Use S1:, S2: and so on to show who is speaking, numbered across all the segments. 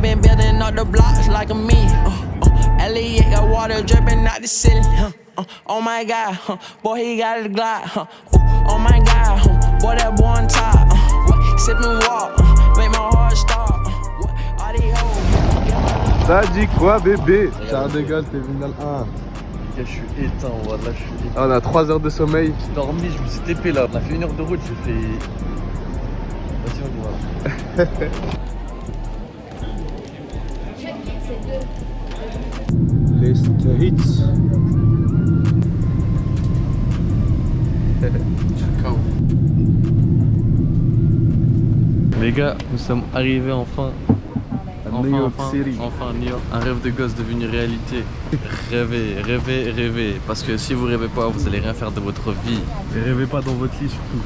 S1: been building up the blocks like a me. Elliot got water dripping out the ceiling. Oh my God, boy he got a Glock. Oh my God, boy that boy on top. Sipping walk, make my heart stop. All these hoes.
S2: Ça dit quoi bébé? Charles de Gaulle, terminal 1.
S3: Je suis éteint, voilà, je suis éteint.
S2: On a 3 heures de sommeil.
S3: J'ai dormi, je me suis TP là. On a fait 1 heure de route, j'ai fait. Vas-y, on y va.
S2: Les States.
S3: Ciao. Les gars, nous sommes arrivés enfin.
S2: New York City.
S3: Enfin New York. Un rêve de gosse devenu réalité. Rêvez, rêvez, rêvez. Parce que si vous rêvez pas, vous allez rien faire de votre vie.
S2: Et rêvez pas dans votre lit surtout.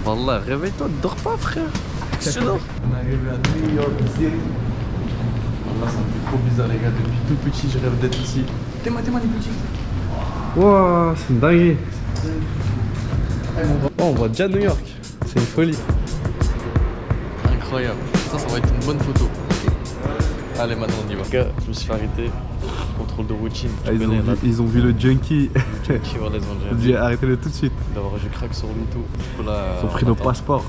S3: Wallah, réveille-toi, dors pas frère. Qu'est-ce que tu dors?
S2: On est arrivé à New York City.
S3: Là, ça me fait trop bizarre les gars. Depuis tout petit, je rêve d'être ici. T'es-moi les petits.
S2: Wow, c'est une dinguerie. Oh, on voit déjà New York. C'est une folie.
S3: Incroyable. Ça va être une bonne photo. Allez, maintenant on y va. Les gars, je me suis fait arrêter. Contrôle de routine.
S2: Ils ont vu le junkie.
S3: Junkie, voilà, ils ont
S2: dit arrêtez-le tout de suite.
S3: D'abord, je craque sur lui tout. Du coup, là,
S2: Ils ont pris nos passeports.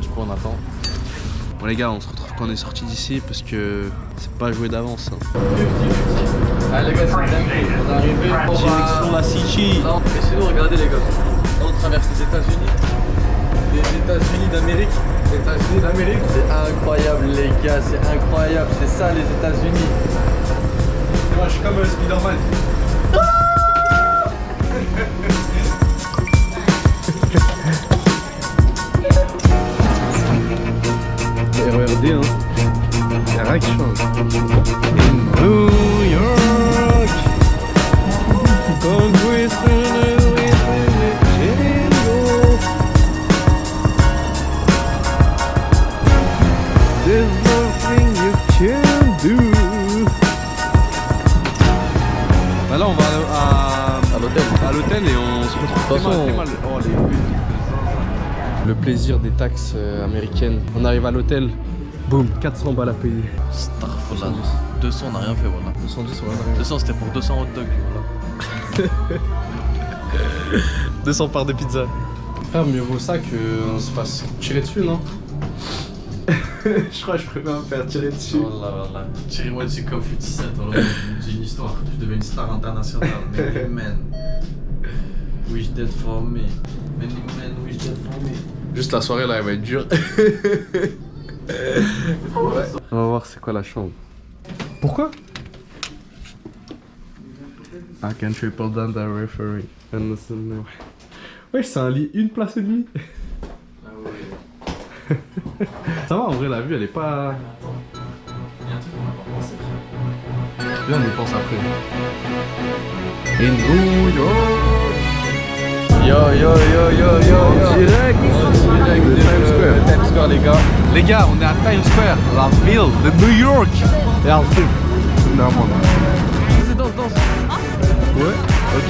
S3: Du coup, on attend.
S2: Bon, les gars, on se retrouve quand on est sorti d'ici parce que c'est pas joué d'avance.
S3: Allez, les gars, c'est dingue. On est arrivé.
S2: Direction la City.
S3: Non, mais sinon, regardez, les gars. Là, on traverse les États-Unis. Les États-Unis d'Amérique. Les États-Unis d'Amérique. C'est incroyable, les gars. C'est incroyable. C'est ça, les États-Unis.
S2: Moi, je suis comme un Spider-Man. RERD, hein. Y'a rien qui change. In New York, there's nothing you can do. Bah là on va à l'hôtel et on se retrouve très mal. Oh, les buts. Le plaisir des taxes américaines. On arrive à l'hôtel, boum, 400 balles à payer.
S3: Starfall, 200, on n'a rien fait, voilà.
S2: 210, on a rien.
S3: 200, c'était pour 200 hot dogs, voilà.
S2: 200 parts de pizza. Frère, mieux vaut ça qu'on se fasse tirer dessus, non? Je crois que je préfère me faire tirer dessus.
S3: Voilà. Tirez-moi dessus comme 57, j'ai une histoire. Je deviens une star internationale. Many men wish dead for me. Many men wish dead for me.
S2: Juste la soirée là, elle va être dure. Ouais. On va voir c'est quoi la chambre. Pourquoi? I can triple down the referee. Ouais, c'est un lit, une place et demie.
S3: Ah ouais.
S2: Ça va, en vrai, la vue, elle est pas...
S3: Il y a un truc qu'on n'a pas pensé.
S2: Là, on y pense après. In New York.
S3: Yo.
S2: Direct de Times Square, les gars. Les gars, on est à Times Square, la ville de New York. Et on fait. Normalement.
S3: Vas-y, danse.
S2: Ouais, ok.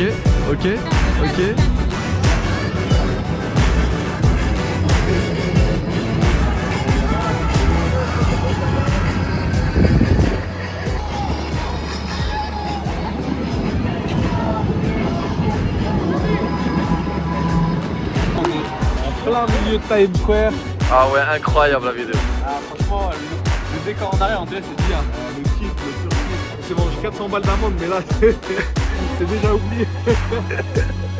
S2: Plein milieu de Times Square.
S3: Ah ouais, incroyable la vidéo.
S2: Ah, franchement, le décor en arrière, on dirait c'est bien. Le kit, le surkit. On s'est mangé 400 balles d'amende, mais là, c'est déjà oublié.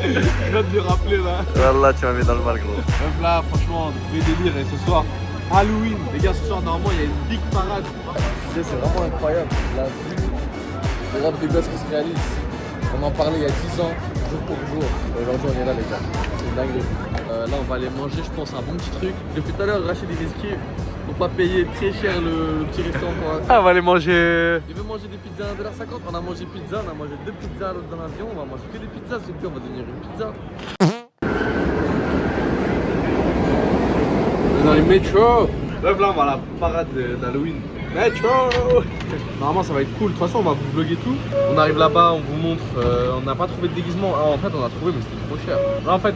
S2: Je viens de lui rappeler là.
S3: Wallah, tu m'as mis dans le mal, gros.
S2: Bref, là, franchement, vrai délire. Et ce soir, Halloween. Les gars, ce soir, normalement, il y a une big parade.
S3: Tu sais, c'est vraiment incroyable. La vue, le rêve des gosses qui se réalise. On en parlait il y a 10 ans, jour pour jour. Aujourd'hui, on est là, les gars. C'est une dinguerie. Là, on va aller manger, je pense, un bon petit truc. Depuis tout à l'heure, Rachid il esquive pour pas payer très cher le petit restaurant.
S2: Ah, on va aller manger.
S3: Il veut manger des pizzas à 1,50 $. On a mangé pizza, on a mangé 2 pizzas dans l'avion. On va manger que des pizzas, c'est plus, on va devenir une pizza.
S2: On est dans les métros. Bref, là, on va à la parade d'Halloween. Métro. Normalement, ça va être cool. De toute façon, on va vous vlogger tout. On arrive là-bas, on vous montre. On n'a pas trouvé de déguisement. Ah, en fait, on a trouvé, mais c'était trop cher. Là, en fait,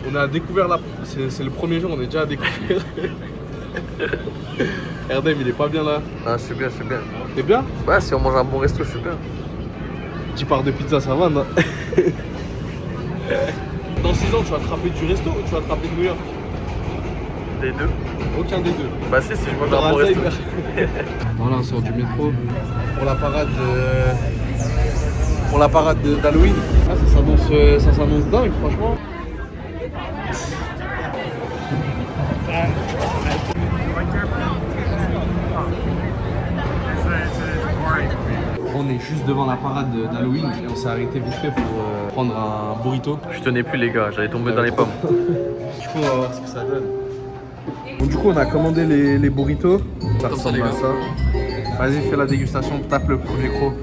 S2: on a découvert là. C'est le premier jour, on est déjà à découvrir. Erdem, il est pas bien là.
S3: Ah, je suis bien, je suis bien.
S2: T'es bien?
S3: Ouais, si on mange un bon resto, je suis bien.
S2: Tu pars de pizza, ça va, non? Dans 6 ans, tu vas te rappeler du resto ou tu vas te rappeler de New York?
S3: Les deux.
S2: Aucun des deux.
S3: Bah si je mange
S2: T'auras
S3: un bon resto.
S2: Alzheimer. Voilà, on sort du métro pour la parade pour la parade d'Halloween. Ah, ça s'annonce dingue, franchement. On est juste devant la parade d'Halloween et on s'est arrêté vite fait pour prendre un burrito.
S3: Je tenais plus les gars, j'allais tomber dans les pommes.
S2: Du coup, on va voir ce que ça donne. Donc, du coup, on a commandé les burritos. Ça
S3: Comme ça,
S2: ressemble
S3: les
S2: à
S3: gars.
S2: ça. Vas-y, fais la dégustation, tape le premier croc.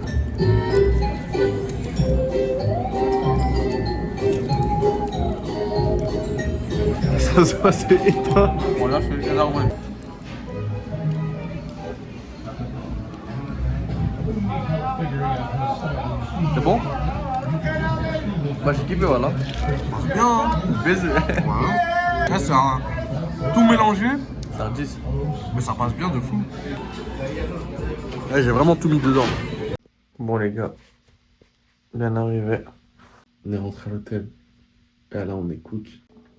S2: Ça se voit, c'est éteint.
S3: Voilà, je fais énorme. C'est bon? Bah j'ai kiffé, voilà.
S2: Bien, hein?
S3: Baiser.
S2: Là, c'est un tout mélangé,
S3: C'est un 10.
S2: mais ça passe bien de fou. Là, j'ai vraiment tout mis dedans. Bon, les gars, bien arrivé. On est rentré à l'hôtel. Et là, on écoute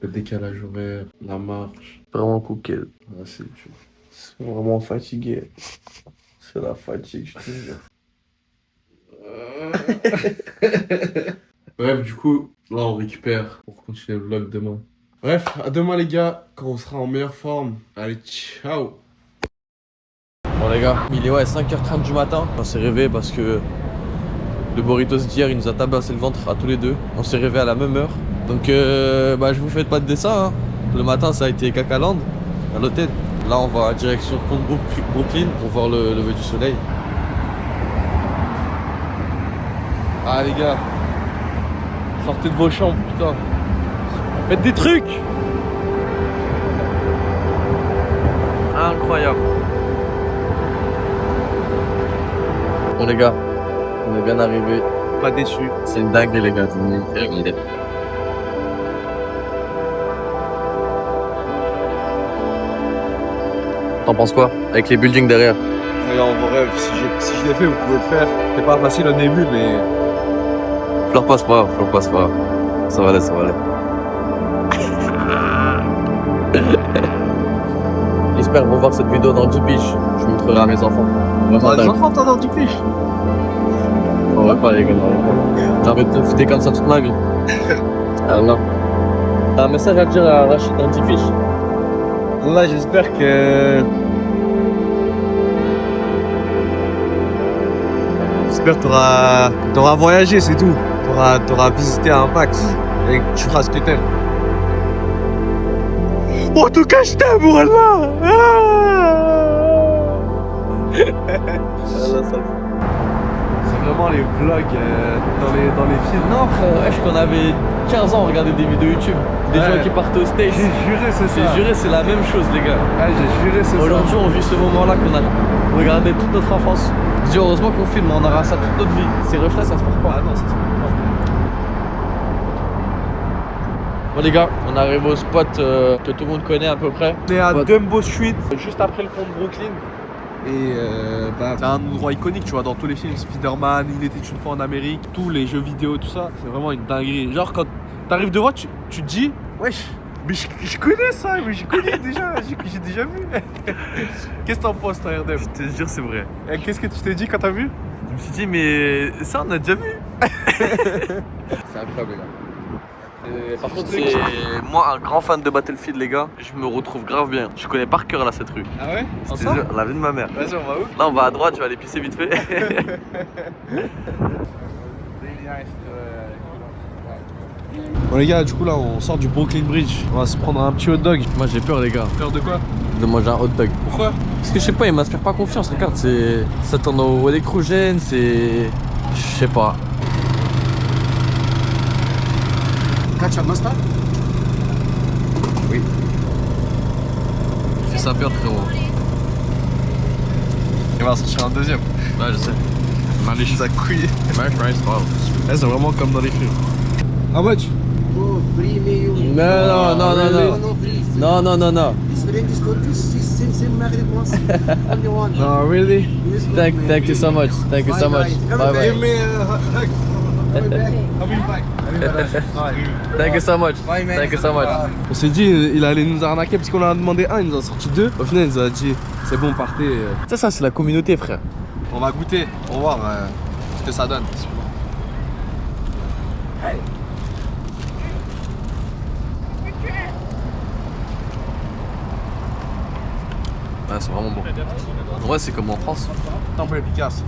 S2: le décalage horaire, la marche.
S3: Vraiment cooké.
S2: Ah, c'est vraiment fatigué. C'est la fatigue, je te jure. Bref, du coup, là, on récupère pour continuer le vlog demain. Bref, à demain, les gars, quand on sera en meilleure forme. Allez, ciao!
S3: Bon les gars, il est 5h30 du matin. On s'est réveillé parce que le burritos d'hier il nous a tabassé le ventre à tous les deux. On s'est réveillé à la même heure. Donc bah je vous fais pas de dessin hein. Le matin ça a été cacaland à l'hôtel. Là on va direction Pont Brooklyn pour voir le lever du soleil. Ah les gars, sortez de vos chambres putain. Faites des trucs. Incroyable. Bon les gars, on est bien arrivés.
S2: Pas déçu.
S3: C'est une dinguerie les gars, c'est une dinguerie. T'en penses quoi? Avec les buildings derrière?
S2: En vos rêves, si je l'ai fait, vous pouvez le faire. C'était pas facile au début, mais.
S3: Pleure pas, c'est pas grave, pleure pas, c'est pas grave. Ça va aller, ça va aller. J'espère qu'ils vont voir cette vidéo dans 10 piges. Je montrerai à mes enfants.
S2: T'as des enfants, t'as dans du piche.
S3: On va pas les gars, j'ai envie de te foutre comme ça toute ma vie. Ah non. T'as un message à dire à Rachid dans 10 piges.
S2: Là, j'espère que. J'espère que t'auras voyagé, c'est tout. T'auras visité un max. Et que tu feras ce que t'aimes. En tout cas, je t'aime, voilà! C'est vraiment les vlogs dans les films.
S3: Non frère, wesh, qu'on avait 15 ans, on regardait des vidéos YouTube. Des
S2: Ouais.
S3: gens qui partent au States.
S2: J'ai juré, c'est ça.
S3: J'ai juré, c'est la même chose les gars.
S2: Ah, j'ai juré, c'est ça.
S3: Aujourd'hui, on vit ce moment-là qu'on a regardé toute notre enfance. Je dis heureusement qu'on filme, on aura ça toute notre vie. Ces rushs-là, ça se perd pas.
S2: Ah non, ça se fait pas.
S3: Bon les gars, on arrive au spot que tout le monde connaît à peu près.
S2: On est à
S3: Ouais.
S2: Dumbo Street, juste après le pont de Brooklyn. Et c'est un endroit iconique, tu vois, dans tous les films, Spider-Man, Il était une fois en Amérique, tous les jeux vidéo, tout ça, c'est vraiment une dinguerie. Genre quand t'arrives devant, tu te dis, wesh, mais je connais ça, mais je connais déjà, j'ai déjà vu. Qu'est-ce que t'en penses toi, Erdem?
S3: Je te jure, c'est vrai.
S2: Et qu'est-ce que tu t'es dit quand t'as vu?
S3: Je me suis dit, mais ça, on a déjà vu. C'est incroyable, les gars. Par contre, c'est moi un grand fan de Battlefield, les gars. Je me retrouve grave bien. Je connais par cœur là cette rue.
S2: Ah ouais?
S3: Je te jure, la vie de ma mère.
S2: Vas-y, on va où?
S3: Là, on va à droite, je vais aller pisser vite fait.
S2: Bon les gars, du coup là on sort du Brooklyn Bridge, on va se prendre un petit hot dog.
S3: Moi, j'ai peur, les gars,
S2: Peur de quoi?
S3: de manger un hot dog.
S2: Pourquoi?
S3: Parce que je sais pas, il m'inspire pas confiance. Regarde, c'est. Ça tourne au électrogène, c'est. Je sais pas.
S2: Ketchup mustard?
S3: Oui. C'est ça peur, frérot.
S2: Il va en sortir un deuxième.
S3: Ouais, je sais.
S2: Ça couille.
S3: Ouais, c'est pas grave.
S2: Là c'est vraiment comme dans les films. How much?
S3: Non, non, non, non, non.
S4: No, please.
S3: Non, non, non, non.
S4: It's drink is called this. Same Maghreb once. Only one.
S2: No, really?
S4: This one,
S3: Thank
S4: man.
S3: you so much. Thank you so much.
S4: Come
S3: Bye bye.
S2: Give me a hug.
S4: Coming back.
S2: Coming back.
S3: Thank you so much.
S4: Bye, man.
S3: Thank you so much.
S2: On s'est dit, il allait nous arnaquer parce qu'on en a demandé un, il nous en a sorti deux. Au final, il nous a dit, c'est bon, partez.
S3: Ça c'est la communauté, frère.
S2: On va goûter pour voir ce que ça donne.
S3: Ouais, c'est vraiment bon. En vrai, c'est comme en France.
S2: Un peu efficace.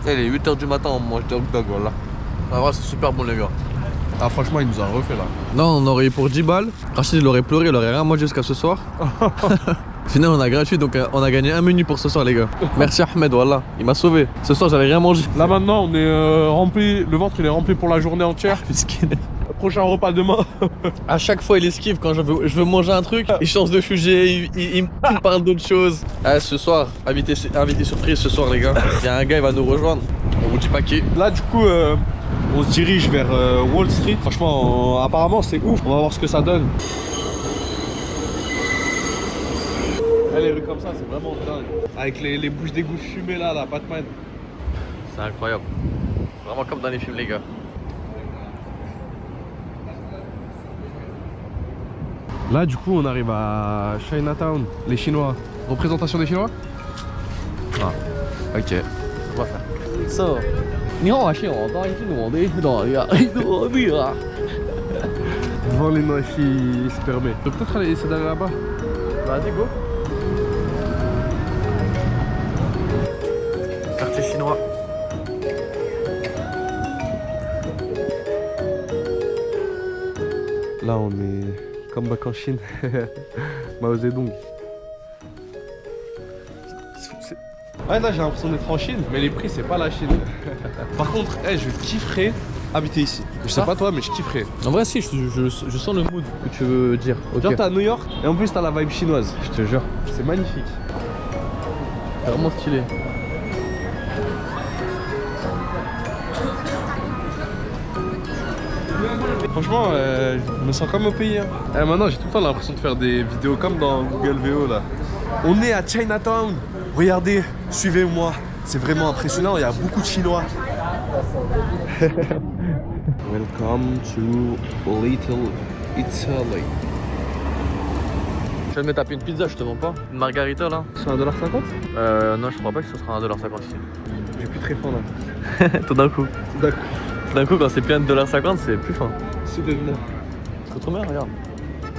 S3: Il est 8h du matin, on mange des hot dogs, voilà. En vrai, c'est super bon, les gars.
S2: Ah, franchement, il nous a refait là.
S3: Non, on aurait eu pour 10 balles. Rachid, il aurait pleuré, il aurait rien mangé jusqu'à ce soir. Au final, on a gratuit, donc on a gagné un menu pour ce soir, les gars. Merci Ahmed, voilà. Il m'a sauvé. Ce soir, j'avais rien mangé.
S2: Là maintenant, on est rempli, le ventre il est rempli pour la journée entière.
S3: Miskin.
S2: Prochain repas demain.
S3: À chaque fois, il esquive quand je veux manger un truc. Il change de sujet, il me parle d'autre chose. Ah, ce soir, invité surprise ce soir, les gars. Il y a un gars, il va nous rejoindre. On vous dit pas qui.
S2: Là, du coup, on se dirige vers Wall Street. Franchement, apparemment, c'est ouf. On va voir ce que ça donne. Les rues comme ça, c'est vraiment dingue. Avec les bouches d'égout fumées là, la Batman.
S3: C'est incroyable. Vraiment comme dans les films, les gars.
S2: Là, du coup, on arrive à Chinatown, les Chinois. Représentation des Chinois? Ah, ok.
S3: On va faire. So, 你好，是我当一我的哪里啊？哪里啊？
S2: Devant les noix qui se permet. Je peux peut-être aller essayer d'aller là-bas.
S3: Vas-y, go. Quartier chinois.
S2: Là, on est comme back en Chine. Mao Zedong. Ouais, là, j'ai l'impression d'être en Chine, mais les prix, c'est pas la Chine. Par contre, je kifferais habiter ici. Je sais pas toi, mais je kifferais.
S3: En vrai, si, je sens le mood que tu veux dire. Ok.
S2: Genre, t'es à New York et en plus, t'as la vibe chinoise.
S3: Je te jure.
S2: C'est magnifique.
S3: C'est vraiment stylé.
S2: Franchement, je me sens comme au pays. Hein. Maintenant, j'ai tout le temps l'impression de faire des vidéos comme dans Google VO là. On est à Chinatown. Regardez, suivez-moi. C'est vraiment impressionnant. Il y a beaucoup de Chinois. Welcome to Little Italy.
S3: Je vais me taper une pizza, je te mens pas. Une margarita là.
S2: C'est 1,50 $?
S3: Non, je crois pas que ce sera 1,50$ ici.
S2: J'ai plus très faim là.
S3: Tout d'un coup.
S2: D'accord.
S3: D'un coup, quand c'est plus 1,50$, c'est plus fin.
S2: C'est devenu.
S3: C'est trop bien, regarde.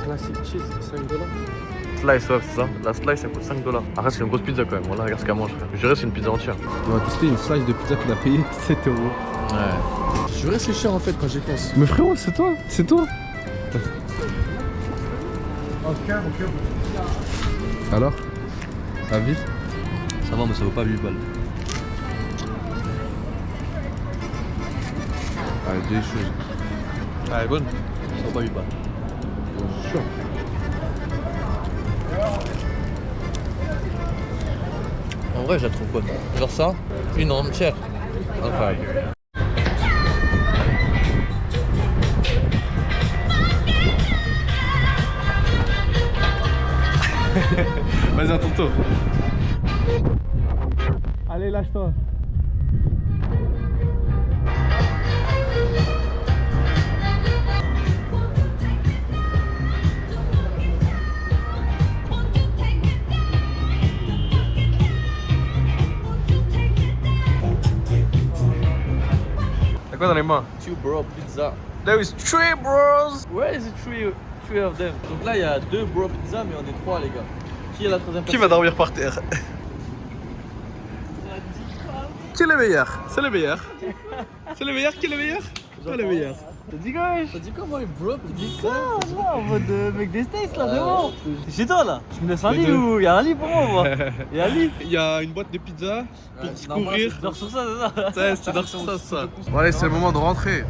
S2: Classic cheese, 5 $.
S3: Slice, ouais, c'est ça. La slice, ça coûte 5$. Arrête, c'est une grosse pizza quand même. Voilà, regarde ce qu'elle mange, frère. Je dirais c'est une pizza entière.
S2: On va tester une slice de pizza qu'on a payé 7 €.
S3: Ouais. Je réfléchir en fait quand j'y pense.
S2: Mais frérot, c'est toi. C'est toi. Alors, avis?
S3: Ça va, mais ça vaut pas 8 balles.
S2: Ah, des choses.
S3: Ah, elle est bonne. Ça vaut pas 8 balles.
S2: Sûr.
S3: En vrai, je la trouve bonne. Genre ça, une entière. Incroyable.
S2: Vas-y, à ton tour. Allez, lâche-toi. T'as quoi dans les mains?
S3: 2 bro pizza.
S2: There is 3 bros.
S3: Where is the three of them? Donc là, il y a 2 bro pizza, mais on est 3, les gars. Qui est la troisième
S2: Qui
S3: personne?
S2: va dormir par terre? Qui est le meilleur? C'est le meilleur. C'est le meilleur? Qui est le meilleur? Toi le meilleur.
S3: T'as dit quoi, wesh? T'as dit quoi, moi, bro pizza?
S5: Là, en mode mec des States là, vraiment. C'est chez toi là. Tu me laisses un
S2: Les
S5: lit
S2: deux.
S5: ou y'a un lit pour moi? Il y a un lit.
S2: Il y a une boîte de pizza pour se
S5: Non, moi,
S2: couvrir.
S5: je dors sur ça, c'est ça.
S2: Tu dors sur ça, c'est ça. Bon, allez, c'est le moment de rentrer.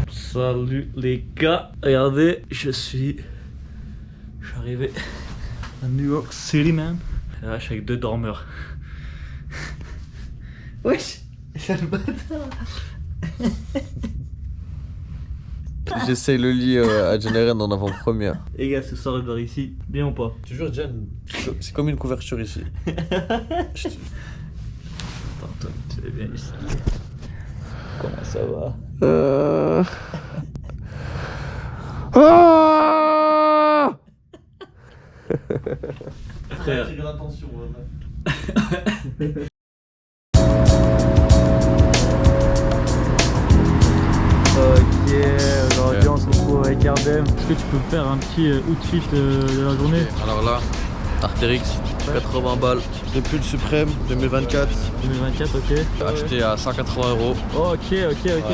S5: Salut les gars, regardez, je suis arrivé à New York City, man. Et là, je suis avec 2 dormeurs. Wesh, c'est le bâtard.
S3: J'essaye le lit à Jeneren en avant-première.
S5: Les gars, ce soir, vers ici, bien ou pas?
S3: Toujours Jen, c'est comme une couverture ici.
S5: Attends, toi, tu es bien ici. Comment ça va? Frère. Ok, aujourd'hui on se retrouve avec Ardem. Est-ce que tu peux me faire un petit outfit de la journée?
S3: Alors là, Artérix, 80 balles, le pull suprême 2024,
S5: 2024, ok.
S3: acheté à 180 €.
S5: Oh, ok.
S3: Ouais.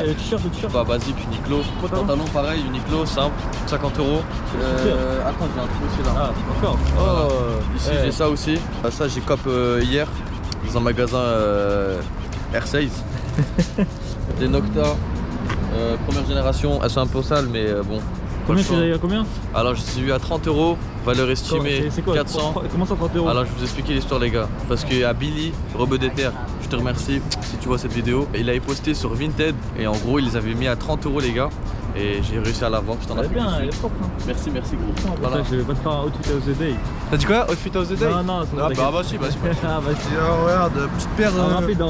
S5: Le t-shirt,
S3: Pas basique, Uniqlo. Pantalon pareil, Uniqlo, simple, 50 €. Attends, j'ai un truc aussi là.
S5: Ah, encore. Oh,
S3: Ici j'ai ça aussi. Ça j'ai cop hier dans un magasin R16. Des Nocta, première génération. Elles sont un peu sales mais bon.
S5: Combien tu as eu à combien?
S3: Alors je les ai eu à 30 €, valeur estimée
S5: C'est quoi
S3: 400.
S5: Comment ça 30 €?
S3: Alors je vais vous expliquer l'histoire les gars. Parce qu'il y a Billy, Rebeu des Terres, je te remercie si tu vois cette vidéo. Il avait posté sur Vinted et en gros il les avait mis à 30 € les gars. Et j'ai réussi à la vendre, je t'en
S5: Elle est
S3: appelle.
S5: bien, elle est propre. Hein.
S3: Merci gros.
S5: Voilà. Je vais pas te faire un outfit of the day.
S2: T'as dit quoi? Outfit of the day?
S5: Non,
S2: Ah bah vas-y.
S5: Ah, vas-y.
S2: Regarde, petite paire
S5: Rapide.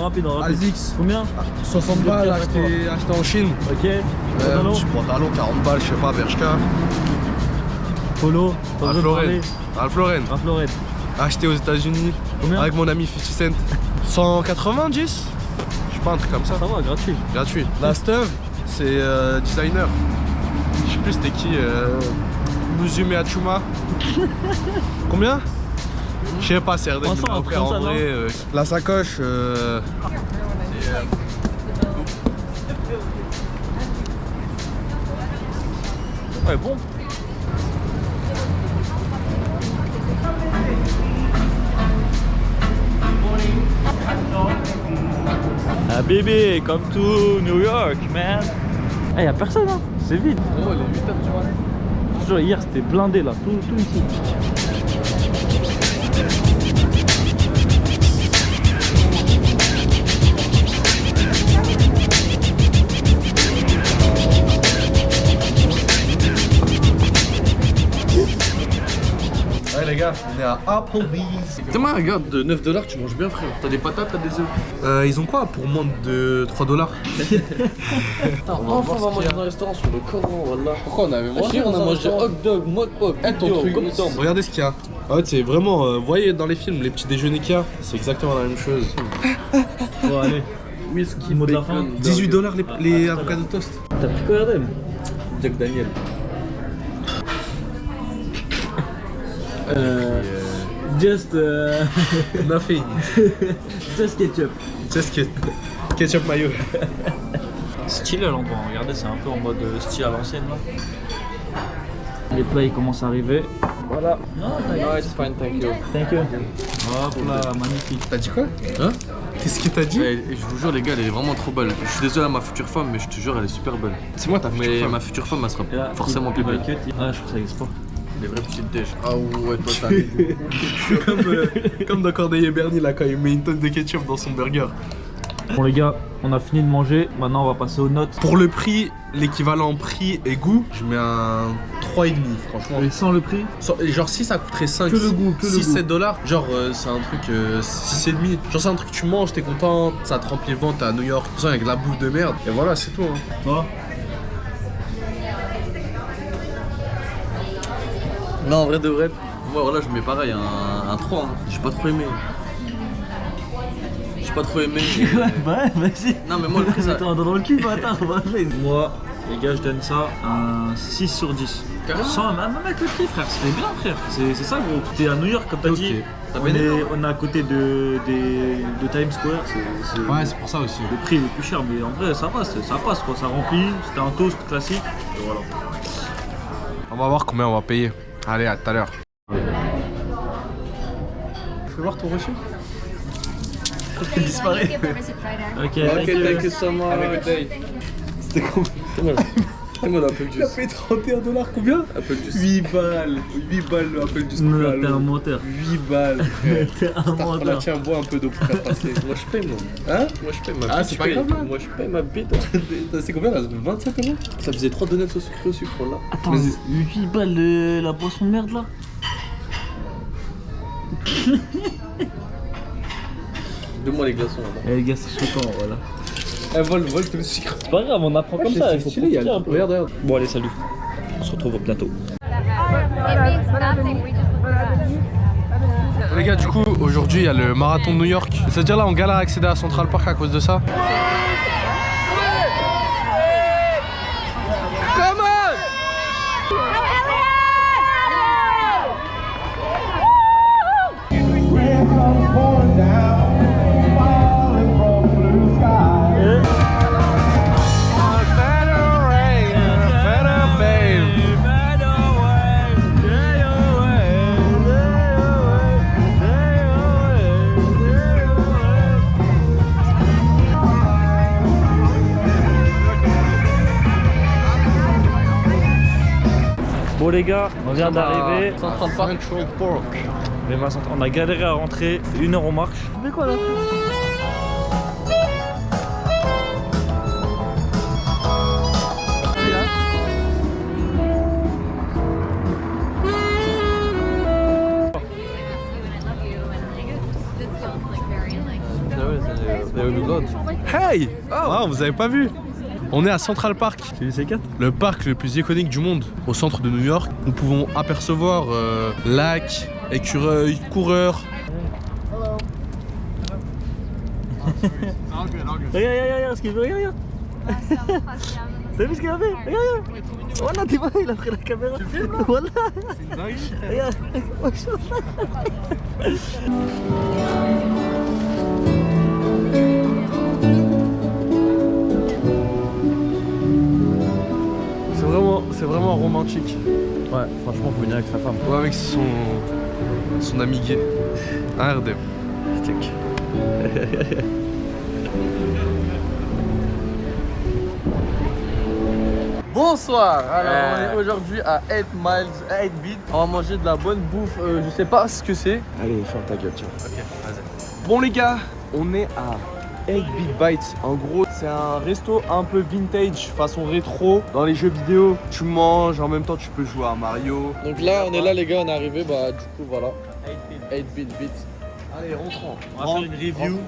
S2: Asics.
S5: Combien?
S2: 60 balles acheté en Chine.
S5: Ok. Pantalon.
S2: Petit pantalon, 40 balles, je sais pas, Bershka.
S5: Polo.
S2: Ralph Lauren.
S5: Ralph Lauren.
S2: Acheté aux États-Unis
S5: Combien?
S2: avec mon ami 50 Cent. 190? Je sais pas, un truc comme ça.
S5: Ça va, gratuit.
S2: Gratuit. La Stuv, c'est designer. Je sais plus c'était qui. Musume Achuma. Combien? Je sais pas, c'est RD.
S5: 300,
S2: En vrai, la sacoche.
S5: Ouais, bon. Ah bébé, come to New York, man. Eh, y'a personne, hein. C'est vide.
S3: Oh, il est 8h du matin.
S5: Toujours hier, c'était blindé là, tout ici.
S2: Ouais les gars, on est à Applebee's.
S3: Demain, regarde, de 9 $, tu manges bien, frère. T'as des patates, t'as des œufs.
S2: Ils ont quoi pour moins de 3 $?
S3: Enfin, on va manger dans un restaurant sur le Coran, wallah. Pourquoi on avait mangé? On a mangé hot dog, mockpop,
S2: Ton truc. Regardez ce qu'il y a. En fait, c'est vraiment, vous voyez dans les films, les petits déjeuners qu'il y a, c'est exactement la même chose.
S5: Bon, allez.
S3: Whisky,
S5: Mot de la fin.
S2: 18 $ les avocats de toast.
S5: T'as pris quoi, Ardem?
S3: Jack Daniel.
S5: Just
S2: Nothing.
S5: just ketchup.
S2: Just ketchup mayo.
S5: Stylé l'endroit, regardez, c'est un peu en mode style à l'ancienne là. Les plats ils commencent à arriver. Voilà. Non,
S3: No, it's fine, thank you.
S5: thank you. Hop là, magnifique.
S2: T'as dit quoi?
S3: Hein?
S2: Qu'est-ce que t'as dit?
S3: Et je vous jure les gars, elle est vraiment trop belle. Je suis désolé à ma future femme, mais je te jure, elle est super belle.
S2: C'est moi ta future
S3: Mais
S2: femme.
S3: ma future femme, elle sera
S5: Et là,
S3: forcément plus belle.
S5: Ah, je trouve que ça existe pas.
S3: Des vraies petites déj. Ah ouais, toi t'as
S2: Comme dans Corneille et Bernie là quand il met une tonne de ketchup dans son burger.
S5: Bon les gars, on a fini de manger, maintenant on va passer aux notes.
S2: Pour le prix, l'équivalent prix et goût, je mets un 3,5 franchement.
S5: Et sans le prix?
S2: Genre si ça coûterait 5,
S5: Que le goût, que le
S2: 6,
S5: goût.
S2: 7 $, genre c'est un truc 6,5. Genre c'est un truc que tu manges, t'es content, ça te remplit le ventre, t'es à New York, tout ça avec de la bouffe de merde. Et voilà, c'est tout. Hein.
S5: Toi?
S3: Non, en vrai de vrai, moi voilà, je mets pareil, un 3. Hein. J'ai pas trop aimé. J'ai pas trop aimé.
S5: Ouais, vas-y.
S3: Non, mais moi le prix ça.
S5: Attends, dans le cul, bâtard, on va faire. Moi, les gars, je donne ça un 6 sur 10.
S3: Carrément.
S5: Sans, même avec le prix, frère, c'était bien, frère. C'est ça, gros. T'es à New York, comme t'as
S2: Ok.
S5: dit.
S3: T'as
S5: On
S3: bien
S5: est,
S3: aimé,
S5: on est à côté de Times Square.
S2: Ouais, c'est pour ça aussi.
S5: Le prix est le plus cher, mais en vrai, ça passe quoi. Ça remplit. C'était un toast classique. Et voilà.
S2: On va voir combien on va payer. Allez, à tout à l'heure. Fais voir ton reçu.
S5: Il disparaît. Ok, thank you.
S3: so much. Have a good day.
S2: C'était combien?
S3: Moi, l'Apple Juice.
S2: Il a payé 31$, combien?
S3: Apple Juice.
S2: 8 balles. 8 balles le Apple Juice.
S5: Non, t'es un menteur.
S2: 8 balles. frère.
S5: T'es un
S2: Là,
S5: menteur.
S2: tiens, bois un peu d'eau pour faire passer.
S3: Moi, je paye, moi.
S2: Hein?
S3: Moi, je paye ma
S2: Ah,
S3: bite,
S2: c'est
S3: je
S2: pas
S3: paye.
S2: grave, là.
S3: Moi, je paye ma bite.
S2: C'est combien là? Ça fait 27 €?
S3: Ça faisait 3 donuts au sucre, là.
S5: Attends,
S2: Mais-
S5: 8 balles la boisson de merde là.
S3: Donne-moi les glaçons, là.
S5: Eh les gars, c'est choquant, voilà.
S2: Eh, vole tout le sucre.
S5: C'est pas grave, on apprend comme ça.
S2: C'est
S5: il faut
S2: stylé, il y a
S5: profiter un peu.
S2: regarde, regarde.
S5: Bon, allez, salut. On se retrouve bientôt.
S6: It means nothing. We just look it up.
S2: Les gars, du coup, aujourd'hui il y a le marathon de New York. C'est-à-dire là, on galère à accéder à Central Park à cause de ça. Come on!
S5: Bon les gars, on vient d'arriver.
S3: Central Park.
S5: Mais on a galéré à rentrer, 1 heure on marche. Mais quoi là?
S2: Hey! Ah, vous avez pas vu? On est à Central Park,
S5: Tu sais 4?
S2: le parc le plus iconique du monde, au centre de New York. Nous pouvons apercevoir lac, écureuil, coureur.
S5: Regarde ce qu'il veut, regarde. T'as vu ce qu'il a fait? Regarde. Voilà, tu vois, il a pris la caméra. Voilà. Regarde.
S2: C'est vraiment romantique.
S5: Ouais, franchement, faut venir avec sa femme.
S2: Ouais, avec son ami gay. Hein, RDM.
S5: Stick.
S3: Bonsoir. Alors, on est aujourd'hui à 8 miles, 8 beat. On va manger de la bonne bouffe. Je sais pas ce que c'est.
S2: Allez, ferme ta gueule, tiens. Ok, vas-y. Bon les gars, on est à 8 Bit Bites. En gros, c'est un resto un peu vintage, façon rétro. Dans les jeux vidéo, tu manges, en même temps tu peux jouer à Mario.
S3: Donc là, on est là, les gars, on est arrivé. Bah, du coup, voilà. 8 beat.
S2: Allez, rentrons.
S5: On va faire une review.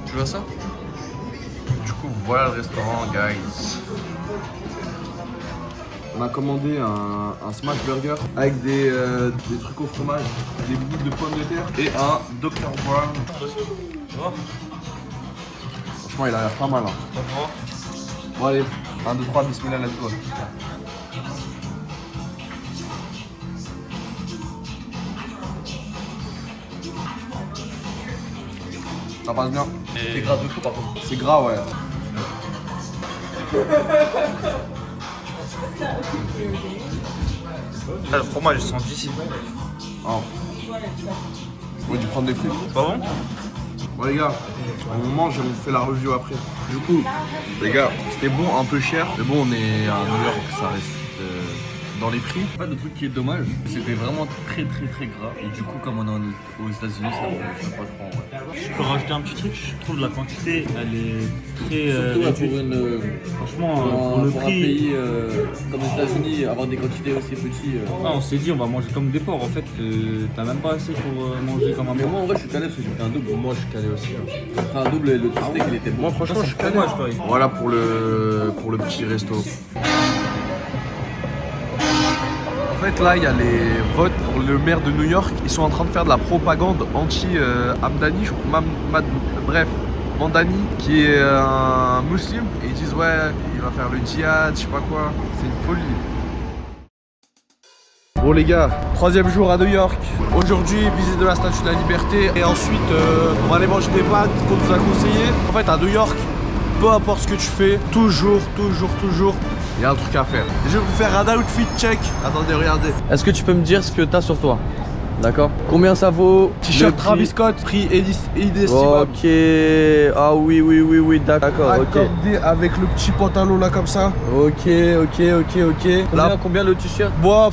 S2: Tu vois ça? Du coup, voilà le restaurant, guys. On a commandé un smash burger avec des trucs au fromage, des boules de pommes de terre et un Dr. Brown. Franchement, il a l'air pas mal. Hein. Bon, allez, 1, 2, 3, bismillah, let's go. Ça passe bien.
S3: C'est grave de fou, par contre.
S2: C'est gras, ouais.
S5: Ah, le fromage, je sens d'ici.
S2: Oh. On va dû prendre des frites.
S5: Pas bon?
S2: Bon les gars, on mange et on fait la review après. Du coup, les gars, c'était bon, un peu cher. Mais bon, on est à New York, ça reste dans les prix.
S3: En fait, le truc qui est dommage, c'était vraiment très gras. Et du coup, comme on est aux États-Unis, ça pas le prendre. Ouais.
S5: Je peux rajouter un petit truc, je trouve la quantité, elle est très
S3: Surtout là, pour
S5: réduite. Franchement,
S3: pour
S5: pour le
S3: un
S5: prix.
S3: pays comme les États-Unis, avoir des quantités aussi petites.
S5: Ah, on s'est dit, on va manger comme des porcs. En fait, t'as même pas assez pour manger comme un
S3: Mais
S5: porc.
S3: moi, en vrai, je suis calé parce que j'ai pris un double.
S2: Moi, je suis calé aussi. Hein.
S3: J'ai pris un double et le steak, il était bon.
S2: Moi, franchement, je suis calé.
S5: Fromage, toi.
S2: Voilà pour le petit resto. En fait, là, il y a les votes pour le maire de New York. Ils sont en train de faire de la propagande anti-Hamdani, je crois. Bref, Mandani, qui est un musulman. Et ils disent, ouais, il va faire le djihad, je sais pas quoi. C'est une folie. Bon les gars, 3e jour à New York. Aujourd'hui, visite de la Statue de la Liberté. Et ensuite, on va aller manger des pâtes qu'on nous a conseillé. En fait, à New York, peu importe ce que tu fais, toujours, il y a un truc à faire. Je vais vous faire un outfit check. Attendez, regardez.
S3: Est-ce que tu peux me dire ce que t'as sur toi? D'accord. Combien ça vaut?
S2: T-shirt
S3: Le prix?
S2: Travis Scott, prix inestimable.
S3: Ok. Ah oui, d'accord, ok.
S2: Accordé avec le petit pantalon là comme ça.
S3: Ok. Combien le t-shirt?
S2: Bois.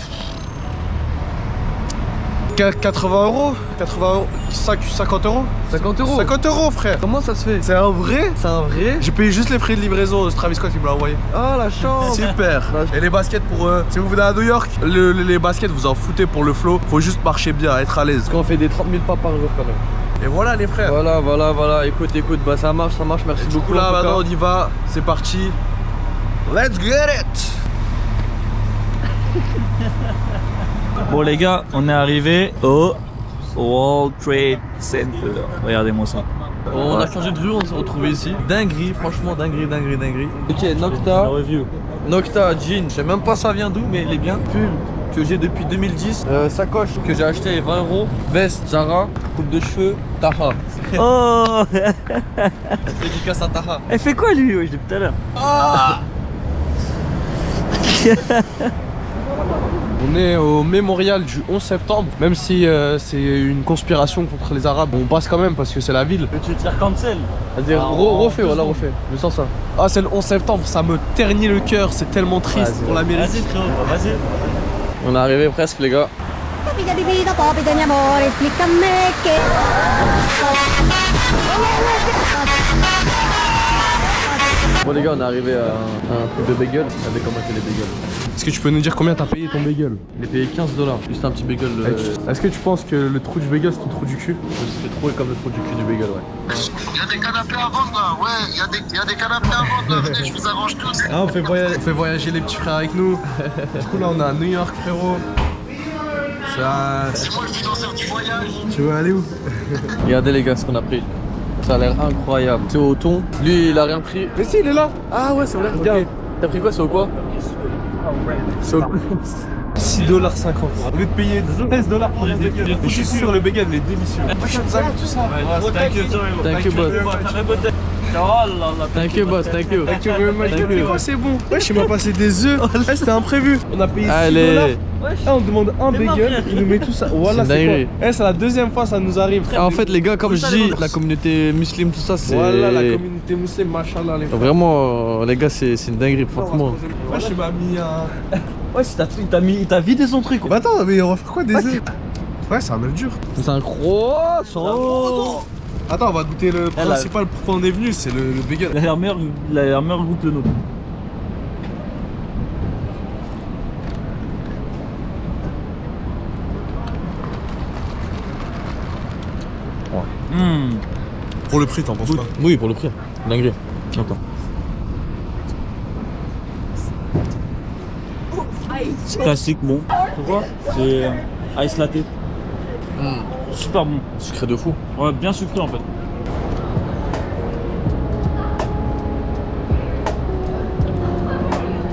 S2: 80 €, 50 €.
S3: 50 €.
S2: 50 € frère.
S3: Comment ça se fait?
S2: C'est un vrai.
S3: C'est un vrai?
S2: J'ai payé juste les prix de livraison, Travis Scott il me l'a envoyé.
S3: Ah la chance.
S2: Super. Et les baskets pour si vous venez à New York, les baskets vous en foutez pour le flow. Faut juste marcher bien, être à l'aise.
S3: Parce qu'on fait des 30 000 pas par jour quand même.
S2: Et voilà les frères.
S3: Voilà. Écoute, bah ça marche, merci
S2: Et du
S3: beaucoup.
S2: coup là
S3: en tout
S2: maintenant
S3: cas.
S2: on y va, c'est parti. Let's get it.
S5: Bon les gars, on est arrivé au World Trade Center. Regardez-moi ça.
S3: On a changé de rue, on s'est retrouvé ici. Dinguerie, franchement, dinguerie. Ok, Nocta.
S5: Review.
S3: Nocta jean, je sais même pas ça vient d'où, mais il est bien. Pull que j'ai depuis 2010. Sacoche que j'ai acheté 20 €. Veste Zara. Coupe de cheveux Taha.
S5: Oh.
S3: Dédicace à Taha.
S5: Elle fait quoi lui? Oui, je l'ai tout à l'heure.
S2: On est au mémorial du 11 septembre. Même si c'est une conspiration contre les Arabes, on passe quand même parce que c'est la ville.
S5: Tu veux dire cancel?
S3: C'est-à-dire, refais. Je sens ça.
S2: Ah c'est le 11 septembre, ça me ternit le cœur, c'est tellement triste
S3: Vas-y,
S2: pour l'Amérique.
S5: Vas-y frérot, vas-y.
S3: On est arrivé presque, les gars.
S7: Papiga di vita, popita di amore, explica a me che...
S3: Bon, les gars, on est arrivé à un truc de bagel. Regardez comment il fait les bagels.
S2: Est-ce que tu peux nous dire combien t'as payé ton bagel?
S3: Il est payé 15 $. Juste un petit bagel.
S2: Est-ce que tu penses que le trou du bagel c'est ton trou du cul?
S3: Je me suis fait trouver comme le trou du cul du bagel, ouais.
S8: Il y a des canapés à vendre là, ouais, il y a des canapés à vendre là, venez, je vous arrange tous.
S2: Ah, on fait voyager les petits frères avec nous. Du coup là on est à New York frérot. Ça...
S8: C'est moi le financeur du voyage.
S2: Tu veux aller où?
S3: Regardez, les gars, ce qu'on a pris. Ça a l'air incroyable. C'est au thon. Lui, il a rien pris.
S2: Mais si il est là.
S3: Ah ouais, c'est vrai. Regarde. T'as pris quoi? C'est au quoi? C'est au...
S2: 6,50 $. Au lieu de payer 13 $ pour les bagels. Je suis sûr le bagel il est délicieux. Moi je vous tout ça.
S3: Thank you, boss. Thank you, boss. Thank you.
S2: Thank you very much.
S3: Thank you.
S2: Oh, c'est bon. Ouais, je m'a passé des œufs. Ouais, c'était imprévu. On a payé 6 $.
S3: Allez.
S2: Là, on demande un bagel, il nous met tout ça. Voilà,
S3: C'est
S2: c'est
S3: dinguerie.
S2: quoi? C'est la deuxième fois ça nous arrive.
S3: En fait, les gars, comme je dis, la communauté musulmane, tout ça, c'est.
S2: Voilà, la communauté musulmane, machallah, les frères.
S3: Vraiment, les gars, c'est une dinguerie, franchement.
S2: Moi, je m'a mis un.
S5: Ouais, il t'a vidé son truc.
S2: Bah, attends, mais on va faire quoi des œufs? Ouais, c'est un œuf dur.
S3: C'est un croissant.
S2: Attends, on va goûter le principal pourquoi on est venu, c'est le bagel.
S5: Il a l'air meilleur goût que le nôtre.
S2: Pour le prix, t'en penses quoi?
S3: Oui, pour le prix. Dinguerie. Attends.
S5: Classique, bon. Pourquoi? C'est ice latte. Super bon.
S3: Sucré de fou.
S5: Ouais, bien sucré en fait.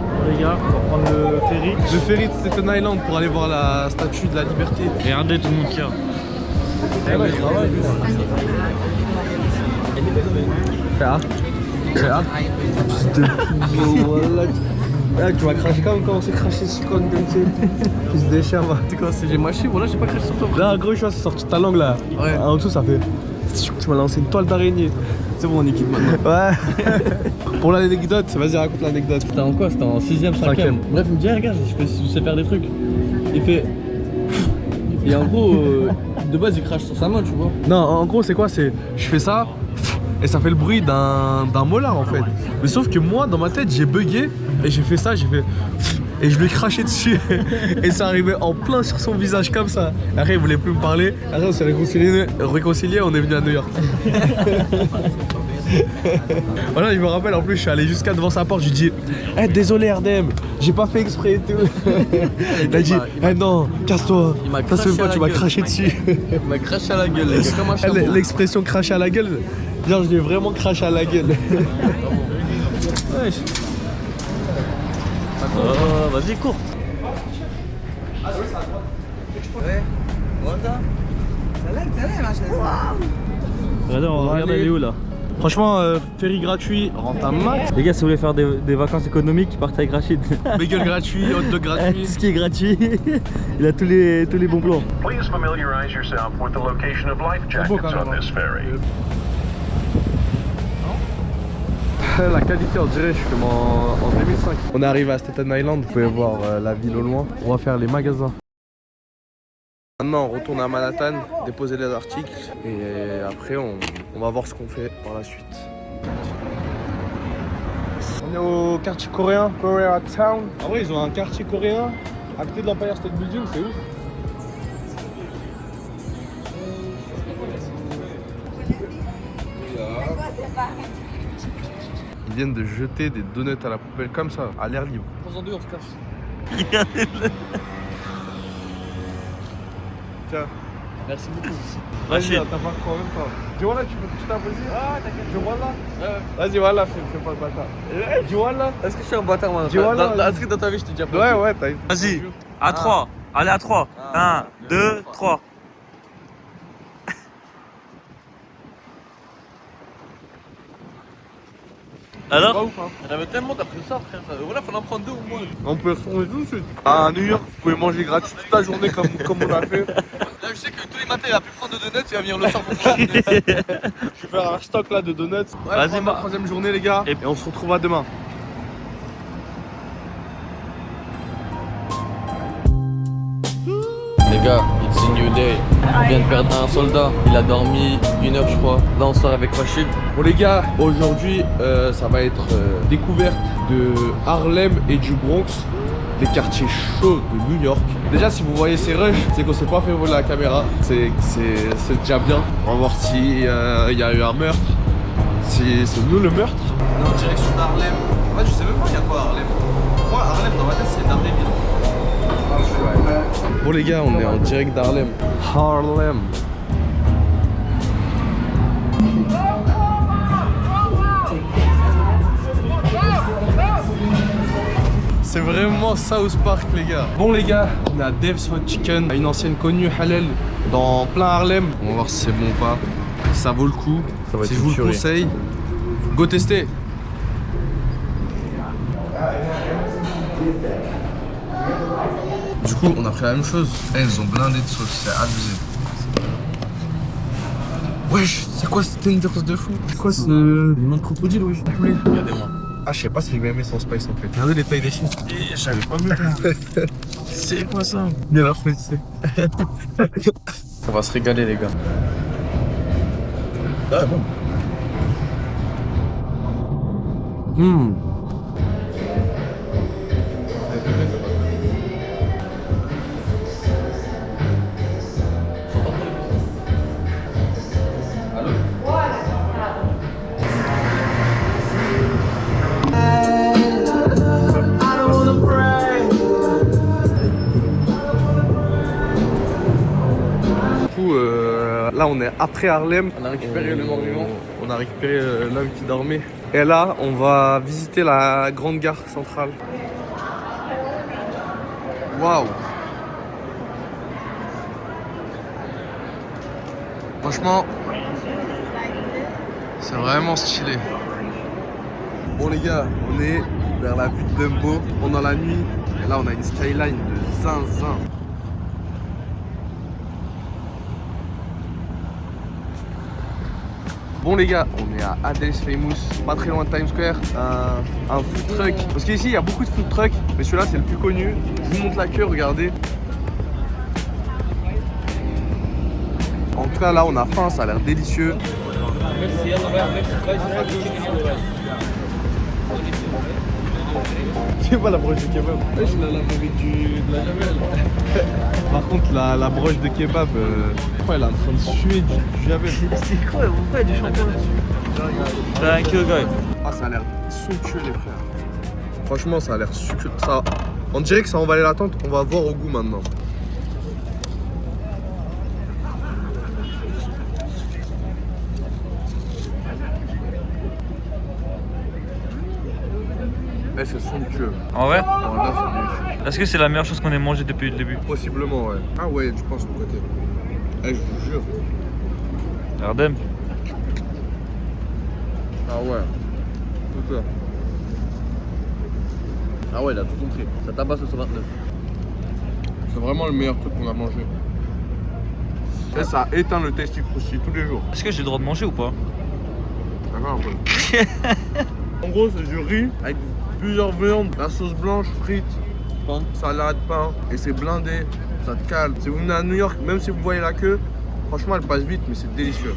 S5: Bon, les gars, on va prendre le ferry.
S2: Le ferry de Staten Island pour aller voir la statue de la liberté.
S5: Regardez tout le monde qui a.
S2: Tu vas cracher comme quand on s'est craché sur Con qui se déchire, va.
S3: C'est quoi? J'ai mâché, voilà, j'ai pas craché sur toi.
S2: Là, gros, je vois, c'est sorti de ta langue là.
S3: Ouais.
S2: En dessous, ça fait. Tu m'as lancé une toile d'araignée.
S3: C'est bon, on est quitte maintenant.
S2: Ouais. Pour l'anecdote, vas-y, raconte l'anecdote.
S3: C'était en quoi? C'était en 6ème, 5ème.
S2: Cinquième.
S3: Bref, il me dit, ah, regarde, je sais faire des trucs. Il fait. Et en gros, de base, il crache sur sa main, tu vois.
S2: Non, en gros, c'est quoi? C'est. Je fais ça. Et ça fait le bruit d'un molar en fait. Mais sauf que moi, dans ma tête, j'ai bugué. Et j'ai fait ça, j'ai fait. Et je lui ai craché dessus. Et ça arrivait en plein sur son visage comme ça. Après, il voulait plus me parler. Après, on s'est réconcilié, on est venu à New York. Voilà, il me rappelle, en plus, je suis allé jusqu'à devant sa porte. Je lui dis, hey, désolé RDM, j'ai pas fait exprès et tout. Il a dit, hey, non, casse-toi. Ça se fait pas, tu m'as craché dessus.
S3: Il m'a craché à la gueule, les gars, comme un chameau.
S2: L'expression cracher à la gueule, genre, je l'ai vraiment craché à la gueule.
S3: Wesh.
S5: Vas-y, cours. Regardez, regarde, elle est où là?
S2: Franchement, ferry gratuit, rente à max.
S5: Les gars, si vous voulez faire des vacances économiques, partez avec Rachid.
S2: Bagel gratuit, hot dog gratuit.
S5: Tout ce qui est gratuit, il a tous les bons plans.
S9: Please familiarize yourself with the location of life jackets on this ferry.
S2: La qualité, on dirait, je suis comme en 2005. On est arrivé à Staten Island, vous pouvez voir la ville au loin. On va faire les magasins. Maintenant, on retourne à Manhattan, déposer les articles et après, on va voir ce qu'on fait par la suite. On est au quartier coréen, Koreatown. En vrai, ils ont un quartier coréen à côté de l'Empire State Building, c'est ouf. Ils viennent de jeter des donuts à la poubelle comme ça, à l'air libre.
S3: Prends-en deux, on se casse.
S2: Tiens.
S3: Merci beaucoup.
S5: Rachid.
S2: T'as pas quoi même pas. Dis voilà, tu t'applaudis. Ah, t'inquiète. Dis voilà. Vas-y, voilà, fais pas le bâtard. Dis voilà.
S3: Est-ce que je suis un bâtard, moi?
S2: Dis voilà.
S3: Est-ce que dans ta vie, je t'ai déjà applaudi?
S2: Ouais, t'as eu.
S5: Vas-y, à 3. Allez, à 3. 1, 2, 3. Alors
S2: Pas ouf, hein.
S3: Il y en avait tellement, t'as pris ça, frère. Voilà, faut en prendre deux au moins.
S2: On peut retourner tout de suite. À New York, vous pouvez manger gratuit toute la journée comme on a fait.
S3: Là, je sais que tous les matins, il va plus prendre de donuts, il va venir le soir pour prendre.
S2: Je vais faire un stock là de donuts. Ouais,
S5: Vas-y,
S2: ma troisième journée, les gars. Et on se retrouve à demain.
S3: Les gars, it's a new day. On vient de perdre un soldat. Il a dormi 1 heure, je crois. Là, on sort avec Rachid.
S2: Bon les gars, aujourd'hui ça va être découverte de Harlem et du Bronx, les quartiers chauds de New York. Déjà si vous voyez ces rushs, c'est qu'on s'est pas fait voler la caméra, c'est déjà bien. On va voir si y a eu un meurtre, si c'est nous le meurtre.
S3: On est en direction d'Harlem. En fait, je sais même pas il y a quoi à Harlem. Moi, Harlem, dans ma tête, c'est Harlem.
S2: Bon les gars, on est en direct d'Harlem. Harlem. C'est vraiment South Park les gars. Bon les gars, on est à Dave's Hot Chicken, une ancienne connue halal dans plein Harlem. On va voir si c'est bon ou pas. Si ça vaut le coup. Si je vous le conseille, go tester. Du coup, on a pris la même chose. Elles ont blindé de sauce, c'est abusé. Wesh, c'est quoi cette tenders de fou? C'est quoi ce nom de crocodile, wesh?
S3: Regardez-moi.
S2: Ah, je sais pas si je vais aimer son spice en fait. Regardez les tailles des chiens. Je savais pas mieux. C'est quoi ça? Bien la c'est.
S3: On va se régaler, les gars.
S2: Ah bon. Là on est après Harlem.
S3: On a récupéré le mort-vivant.
S2: On a récupéré l'homme qui dormait. Et là on va visiter la grande gare centrale. Waouh. Franchement, c'est vraiment stylé. Bon les gars, on est vers la vue de Dumbo pendant la nuit. Et là on a une skyline de zinzin. Bon les gars, on est à Adel's Famous, pas très loin de Times Square, un food truck. Parce qu'ici il y a beaucoup de food trucks, mais celui-là c'est le plus connu. Je vous montre la queue, regardez. En tout cas là on a faim, ça a l'air délicieux. C'est pas la broche de kebab. Ouais, je la lave avec de la javel. Par contre la broche de kebab, elle est en train de suer du javel.
S5: C'est quoi? Pourquoi du shampoing là-dessus? Thank you guys.
S2: Ah ça a l'air succulent les frères. Franchement ça a l'air succulent. Ça, on dirait que ça en valait l'attente, on va voir au goût maintenant. Eh, c'est somptueux.
S5: En vrai?
S2: Oh, là, c'est délicieux.
S5: Est-ce que c'est la meilleure chose qu'on ait mangé depuis le début?
S2: Possiblement, ouais. Ah ouais, je pense au côté. Eh, je vous jure.
S5: Ardem.
S3: Ah ouais. Tout ça. Ah ouais, il a tout compris. Ça tabasse le 129.
S2: C'est vraiment le meilleur truc qu'on a mangé. Et ça éteint le tasty crousty tous les jours.
S5: Est-ce que j'ai le droit de manger ou pas?
S2: D'accord, un peu. En gros, c'est du riz avec plusieurs viandes, la sauce blanche, frites,
S3: Pain.
S2: salade, pain, et c'est blindé, ça te cale. Si vous venez à New York, même si vous voyez la queue, franchement, elle passe vite, mais c'est délicieux.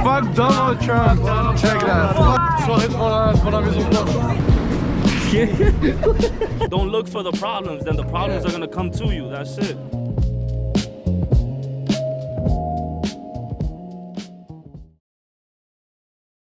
S2: Fuck Donald Trump. Check that. Soirée devant la Maison Blanche.
S10: Don't look for the problems, then the problems are gonna come to you. That's it.